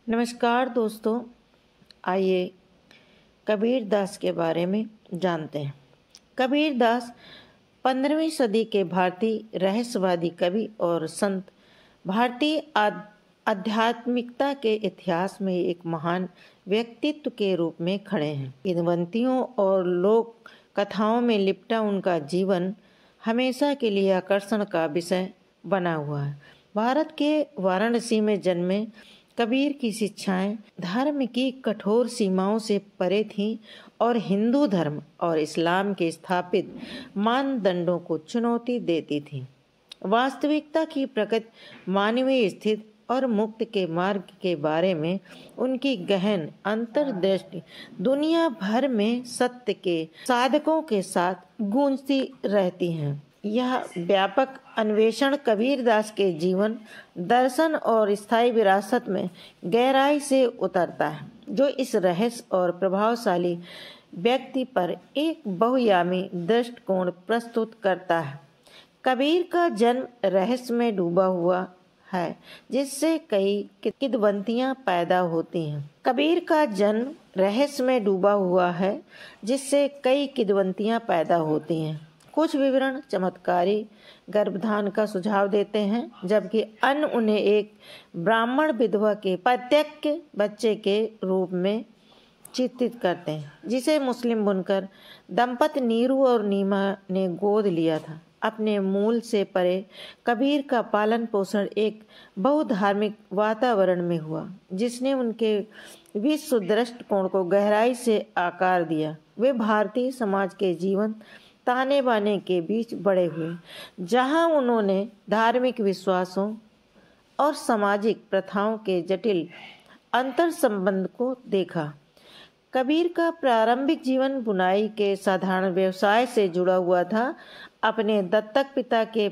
नमस्कार दोस्तों, आइए कबीर दास के बारे में जानते हैं। कबीर दास 15वीं सदी के भारतीय रहस्यवादी कवि और संत भारतीय आध्यात्मिकता के इतिहास में एक महान व्यक्तित्व के रूप में खड़े हैं। किंवदंतियों और लोक कथाओं में लिपटा उनका जीवन हमेशा के लिए आकर्षण का विषय बना हुआ है। भारत के वाराणसी में जन्मे कबीर की शिक्षाएं धर्म की कठोर सीमाओं से परे थीं और हिंदू धर्म और इस्लाम के स्थापित मानदंडों को चुनौती देती थीं। वास्तविकता की प्रकृति, मानवीय स्थिति और मुक्त के मार्ग के बारे में उनकी गहन अंतर्दृष्टि दुनिया भर में सत्य के साधकों के साथ गूंजती रहती हैं। यह व्यापक अन्वेषण कबीर दास के जीवन, दर्शन और स्थायी विरासत में गहराई से उतरता है, जो इस रहस्य और प्रभावशाली व्यक्ति पर एक बहुआयामी दृष्टिकोण प्रस्तुत करता है। कबीर का जन्म रहस्य में डूबा हुआ है, जिससे कई किंवदंतियां पैदा होती हैं। कबीर का जन्म रहस्य में डूबा हुआ है, जिससे कई किंवदंतियां पैदा होती हैं। कुछ विवरण चमत्कारी गर्भधान का सुझाव देते हैं, जबकि अन्य उन्हें एक ब्राह्मण विधवा के प्रत्यक्ष बच्चे के रूप में चित्रित करते हैं, जिसे मुस्लिम बुनकर दंपति नीरू और नीमा ने गोद लिया था। अपने मूल से परे कबीर का पालन पोषण एक बहुधार्मिक वातावरण में हुआ, जिसने उनके विश्व दृष्टिकोण को गहराई से आकार दिया। वे भारतीय समाज के जीवन ताने बाने के बीच बड़े हुए, जहां उन्होंने धार्मिक विश्वासों और सामाजिक प्रथाओं के जटिल अंतर संबंध को देखा। कबीर का प्रारंभिक जीवन बुनाई के साधारण व्यवसाय से जुड़ा हुआ था। अपने दत्तक पिता के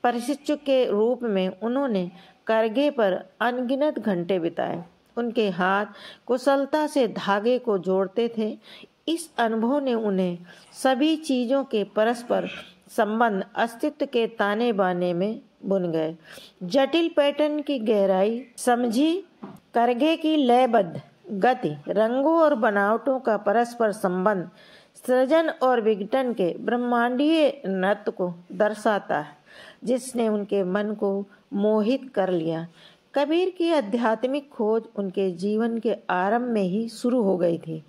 प्रशिक्षु के रूप में उन्होंने करघे पर अनगिनत घंटे बिताए। उनके हाथ कुशलता से धागे को जोड़ते थे। इस अनुभव ने उन्हें सभी चीजों के परस्पर संबंध, अस्तित्व के ताने बाने में बुन गए। जटिल पैटर्न की गहराई समझी, करघे की लयबद्ध गति, रंगों और बनावटों का परस्पर संबंध सृजन और विघटन के ब्रह्मांडीय नृत्य को दर्शाता है, जिसने उनके मन को मोहित कर लिया। कबीर की आध्यात्मिक खोज उनके जीवन के आरंभ में ही शुरू हो गई थी।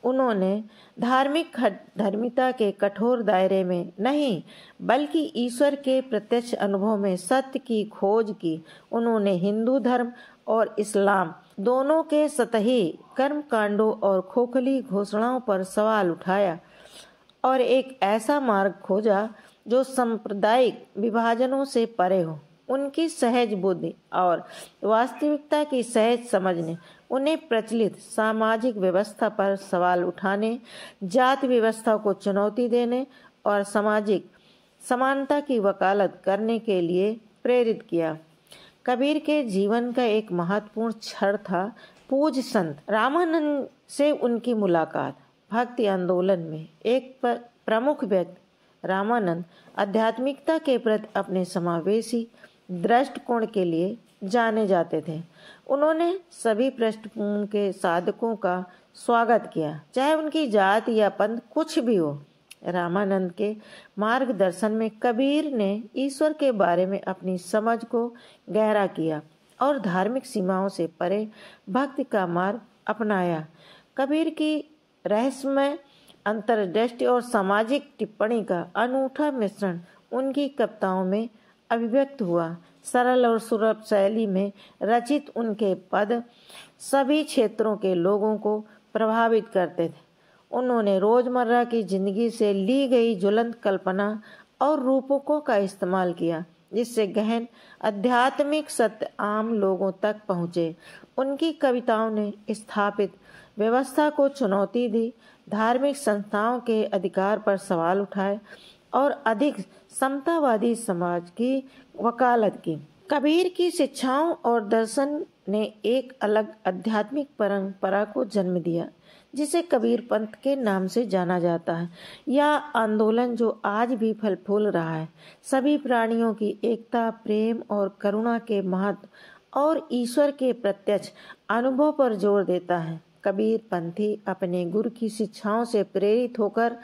उन्होंने धार्मिक धर्मिता के कठोर दायरे में नहीं, बल्कि ईश्वर के प्रत्यक्ष अनुभव में सत्य की खोज की। उन्होंने हिंदू धर्म और इस्लाम दोनों के सतही कर्म कांडों और खोखली घोषणाओं पर सवाल उठाया और एक ऐसा मार्ग खोजा जो सांप्रदायिक विभाजनों से परे हो। उनकी सहज बुद्धि और वास्तविकता की सहज समझ ने उन्हें प्रचलित सामाजिक व्यवस्था पर सवाल उठाने, जाति व्यवस्था को चुनौती देने और सामाजिक समानता की वकालत करने के लिए प्रेरित किया। कबीर के जीवन का एक महत्वपूर्ण क्षण था पूज्य संत रामानंद से उनकी मुलाकात। भक्ति आंदोलन में एक प्रमुख व्यक्ति रामानंद आध्यात्मिकता के प्रति अपने समावेशी दृष्टिकोण के लिए जाने जाते थे। उन्होंने सभी पृष्ठभूमि के साधकों का स्वागत किया, चाहे उनकी जाति या पंथ कुछ भी हो। रामानंद के मार्गदर्शन में कबीर ने ईश्वर के बारे में अपनी समझ को गहरा किया और धार्मिक सीमाओं से परे भक्ति का मार्ग अपनाया। कबीर की रहस्यमय अंतर्दृष्टि और सामाजिक टिप्पणी का अनूठा मिश्रण उनकी कविताओं में अभिव्यक्त हुआ। सरल और सुलभ शैली में रचित उनके पद सभी क्षेत्रों के लोगों को प्रभावित करते थे। उन्होंने रोजमर्रा की जिंदगी से ली गई ज्वलंत कल्पना और रूपकों का इस्तेमाल किया, जिससे गहन आध्यात्मिक सत्य आम लोगों तक पहुँचे। उनकी कविताओं ने स्थापित व्यवस्था को चुनौती दी, धार्मिक संस्थाओं के अधिकार पर सवाल उठाए और अधिक समतावादी समाज की वकालत की। कबीर की शिक्षाओं और दर्शन ने एक अलग आध्यात्मिक परंपरा को जन्म दिया, जिसे कबीर पंथ के नाम से जाना जाता है। यह आंदोलन जो आज भी फल फूल रहा है, सभी प्राणियों की एकता, प्रेम और करुणा के महत्व और ईश्वर के प्रत्यक्ष अनुभव पर जोर देता है। कबीर पंथी अपने गुरु की शिक्षाओं से प्रेरित होकर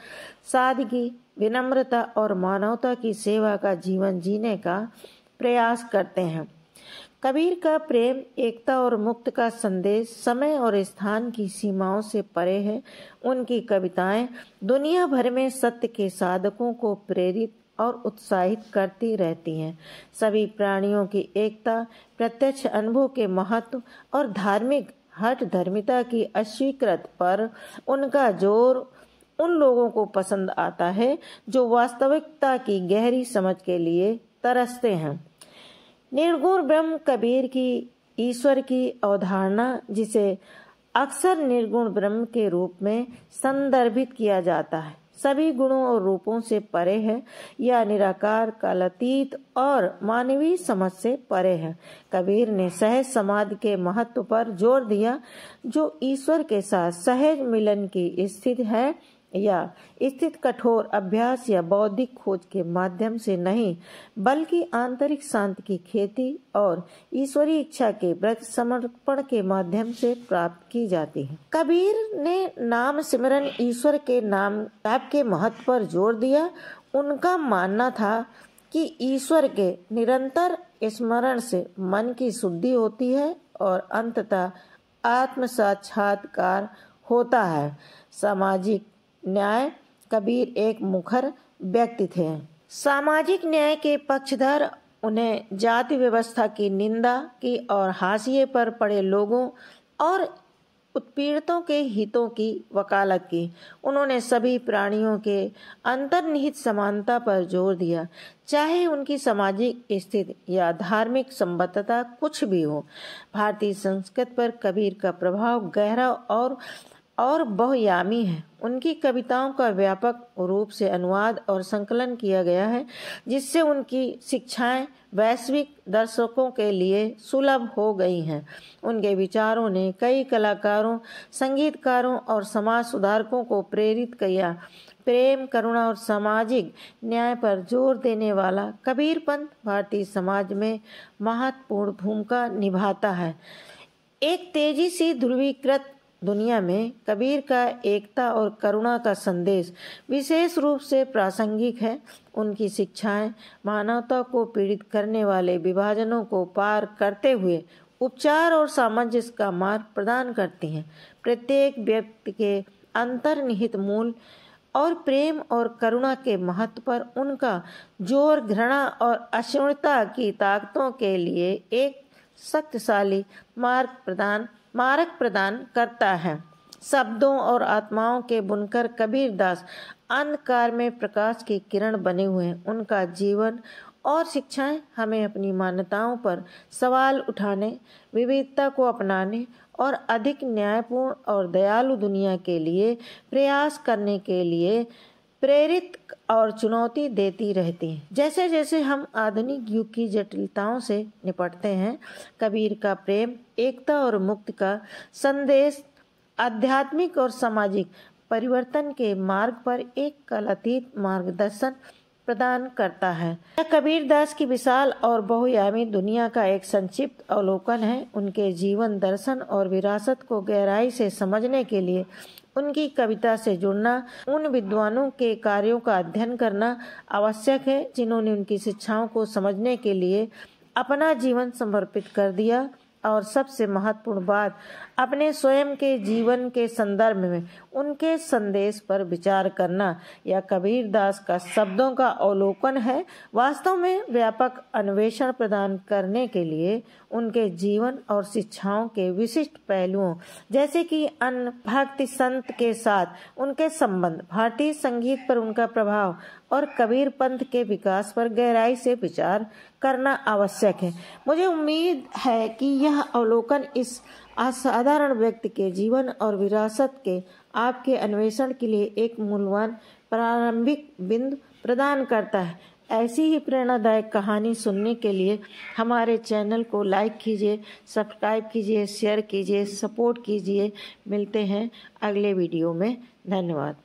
सादगी, विनम्रता और मानवता की सेवा का जीवन जीने का प्रयास करते हैं। कबीर का प्रेम, एकता और मुक्त का संदेश समय और स्थान की सीमाओं से परे है। उनकी कविताएं दुनिया भर में सत्य के साधकों को प्रेरित और उत्साहित करती रहती हैं। सभी प्राणियों की एकता, प्रत्यक्ष अनुभव के महत्व और धार्मिक हठ धर्मिता की अस्वीकृत पर उनका जोर उन लोगों को पसंद आता है जो वास्तविकता की गहरी समझ के लिए तरसते हैं। निर्गुण ब्रह्म कबीर की ईश्वर की अवधारणा, जिसे अक्सर निर्गुण ब्रह्म के रूप में संदर्भित किया जाता है, सभी गुणों और रूपों से परे है या निराकार, कालातीत और मानवीय समझ से परे है। कबीर ने सहज समाधि के महत्व पर जोर दिया, जो ईश्वर के साथ सहज मिलन की स्थिति है या स्थित कठोर अभ्यास या बौद्धिक खोज के माध्यम से नहीं, बल्कि आंतरिक शांति की खेती और ईश्वरीय इच्छा के व्रत समर्पण के माध्यम से प्राप्त की जाती है। कबीर ने नाम सिमरन, ईश्वर के नाम जाप के महत्व पर जोर दिया। उनका मानना था कि ईश्वर के निरंतर स्मरण से मन की शुद्धि होती है और अंततः आत्म साक्षात्कार होता है। सामाजिक न्याय, कबीर एक मुखर व्यक्ति थे। सामाजिक न्याय के पक्षधर, उन्हें जाति व्यवस्था की निंदा की और हाशिए पर पड़े लोगों और उत्पीड़ितों के हितों की वकालत की। उन्होंने सभी प्राणियों के अंतर्निहित समानता पर जोर दिया, चाहे उनकी सामाजिक स्थिति या धार्मिक संबद्धता कुछ भी हो। भारतीय संस्कृति पर कबीर का प्रभाव गहरा और बहुआयामी है। उनकी कविताओं का व्यापक रूप से अनुवाद और संकलन किया गया है, जिससे उनकी शिक्षाएं वैश्विक दर्शकों के लिए सुलभ हो गई हैं। उनके विचारों ने कई कलाकारों, संगीतकारों और समाज सुधारकों को प्रेरित किया। प्रेम, करुणा और सामाजिक न्याय पर जोर देने वाला कबीर पंथ भारतीय समाज में महत्वपूर्ण भूमिका निभाता है। एक तेजी से ध्रुवीकृत दुनिया में कबीर का एकता और करुणा का संदेश विशेष रूप से प्रासंगिक है। उनकी शिक्षाएं मानवता को पीड़ित करने वाले विभाजनों को पार करते हुए उपचार और सामंजस्य का मार्ग प्रदान करती हैं। प्रत्येक व्यक्ति के अंतर्निहित मूल और प्रेम और करुणा के महत्व पर उनका जोर घृणा और अक्षुण्णता की ताकतों के लिए एक शक्तिशाली मार्ग प्रदान करता है। शब्दों और आत्माओं के बुनकर कबीर दास अंधकार में प्रकाश की किरण बने हुए हैं। उनका जीवन और शिक्षाएं हमें अपनी मान्यताओं पर सवाल उठाने, विविधता को अपनाने और अधिक न्यायपूर्ण और दयालु दुनिया के लिए प्रयास करने के लिए प्रेरित और चुनौती देती रहती हैं। जैसे जैसे हम आधुनिक युग की जटिलताओं से निपटते हैं, कबीर का प्रेम, एकता और मुक्ति का संदेश आध्यात्मिक और सामाजिक परिवर्तन के मार्ग पर एक कालातीत मार्गदर्शन प्रदान करता है। यह कबीर दास की विशाल और बहुआयामी दुनिया का एक संक्षिप्त अवलोकन है। उनके जीवन दर्शन और विरासत को गहराई से समझने के लिए उनकी कविता से जुड़ना, उन विद्वानों के कार्यों का अध्ययन करना आवश्यक है जिन्होंने उनकी शिक्षाओं को समझने के लिए अपना जीवन समर्पित कर दिया। और सबसे महत्वपूर्ण बात, अपने स्वयं के जीवन के संदर्भ में उनके संदेश पर विचार करना। यह कबीर दास का शब्दों का अवलोकन है, वास्तव में व्यापक अन्वेषण प्रदान करने के लिए उनके जीवन और शिक्षाओं के विशिष्ट पहलुओं, जैसे कि अन्य भक्ति संत के साथ उनके संबंध, भारतीय संगीत पर उनका प्रभाव और कबीर पंथ के विकास पर गहराई से विचार करना आवश्यक है। मुझे उम्मीद है कि यह अवलोकन इस असाधारण व्यक्ति के जीवन और विरासत के आपके अन्वेषण के लिए एक मूल्यवान प्रारंभिक बिंदु प्रदान करता है। ऐसी ही प्रेरणादायक कहानी सुनने के लिए हमारे चैनल को लाइक कीजिए, सब्सक्राइब कीजिए, शेयर कीजिए, सपोर्ट कीजिए। मिलते हैं अगले वीडियो में। धन्यवाद।